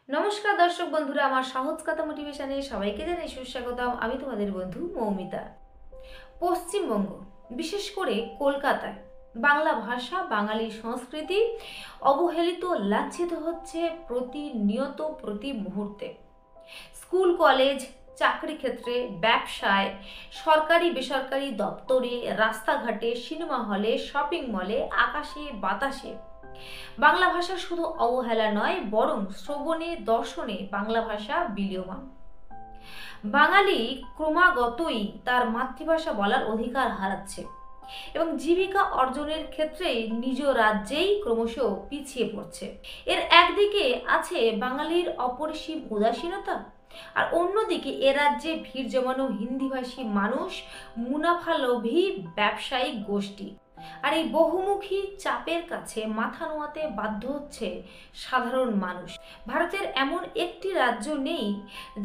নমস্কার দর্শক বন্ধুরা, আমার সহজ কথা মোটিভেশনে সবাইকে জানাই সুস্বাগতম। আমি তোমাদের বন্ধু মৌমিতা। পশ্চিমবঙ্গ, বিশেষ করে কলকাতায় বাংলা ভাষা, বাঙালি সংস্কৃতি অবহেলিত, লাঞ্ছিত হচ্ছে প্রতিনিয়ত, প্রতি মুহূর্তে। স্কুল, কলেজ, চাকরি ক্ষেত্রে, ব্যবসায়, সরকারি বেসরকারি দপ্তরে, রাস্তাঘাটে, সিনেমা হলে, শপিং মলে, আকাশে বাতাসে বাংলা ভাষা শুধু অবহেলা নয়, বরং শ্রবণে দর্শনে বাংলা ভাষা বিলীয়মান। বাঙালি ক্রমাগতই তার মাতৃভাষা বলার অধিকার হারাচ্ছে এবং জীবিকা অর্জনের ক্ষেত্রে নিজ রাজ্যেই ক্রমশ পিছিয়ে পড়ছে। এর একদিকে আছে বাঙালির অপরিসীম উদাসীনতা, আর অন্যদিকে এ রাজ্যে ভিড় জমানো হিন্দিভাষী মানুষ, মুনাফালোভী ব্যবসায়িক গোষ্ঠী। আর এই বহুমুখী চাপের কাছে মাথা নোয়াতে বাধ্য হচ্ছে সাধারণ মানুষ। ভারতের এমন একটি রাজ্য নেই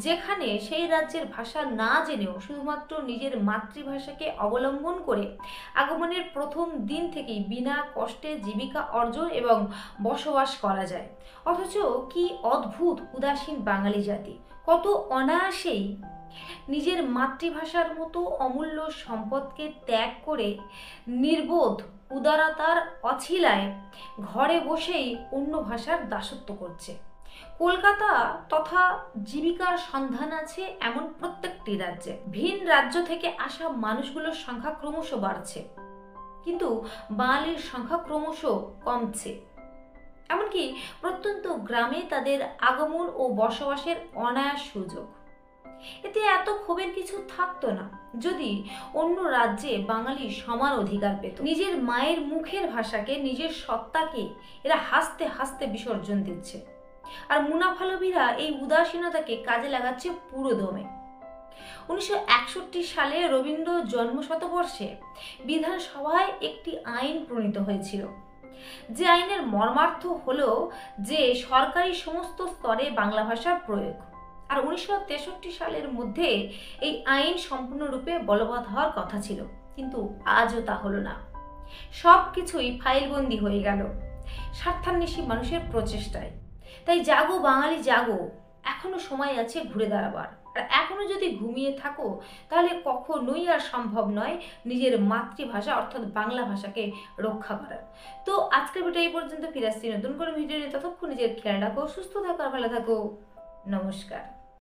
যেখানে সেই রাজ্যের ভাষা না জেনেও শুধুমাত্র নিজের মাতৃভাষাকে অবলম্বন করে আগমনের প্রথম দিন থেকেই বিনা কষ্টে জীবিকা অর্জন এবং বসবাস করা যায়। অথচ কি অদ্ভুত উদাসীন বাঙালি জাতি, কত অনায়াসেই নিজের মাতৃভাষার মতো অমূল্য সম্পদকে ত্যাগ করে নির্বোধ উদারতার অছিলায় ঘরে বসেই অন্য ভাষার দাসত্ব করছে। কলকাতা তথা জীবিকার সন্ধান আছে এমন প্রত্যেকটি রাজ্যে। ভিন রাজ্য থেকে আসা মানুষগুলোর সংখ্যা ক্রমশ বাড়ছে, কিন্তু বাঙালির সংখ্যা ক্রমশ কমছে। এমনকি প্রত্যন্ত গ্রামে তাদের আগমন ও বসবাসের অনায়াস সুযোগ। এতে এত ক্ষোভের কিছু থাকতো না যদি অন্য রাজ্যে বাঙালি সমান অধিকার পেত। নিজের মায়ের মুখের ভাষাকে, নিজের সত্তাকে এরা হাসতে হাসতে বিসর্জন দিচ্ছে, আর মুনাফালোভীরা এই উদাসীনতাকে কাজে লাগাচ্ছে পুরো দমে। 1961 সালে রবীন্দ্র জন্ম শতবর্ষে বিধানসভায় একটি আইন প্রণীত হয়েছিল, যে আইনের মর্মার্থ হলো যে সরকারি সমস্ত স্তরে বাংলা ভাষার প্রয়োগ। আর 1963 সালের মধ্যে এই আইন সম্পূর্ণরূপে বলবৎ হওয়ার কথা ছিল, কিন্তু আজও তা হলো না। সব কিছুই ফাইলবন্দি হয়ে গেল স্বার্থান্বেষী মানুষের প্রচেষ্টায়। তাই জাগো বাঙালি জাগো, এখনো সময় আছে ঘুরে দাঁড়াবার। আর এখনো যদি ঘুমিয়ে থাকো তাহলে কখনোই আর সম্ভব নয় নিজের মাতৃভাষা অর্থাৎ বাংলা ভাষাকে রক্ষা করার। তো আজকের ভিডিও এই পর্যন্ত, ফিরে আসছি নতুন করে ভিডিও নিয়ে। ততক্ষণ নিজের খেয়াল রাখো, সুস্থ থাকো আর ভালো থাকো। নমস্কার।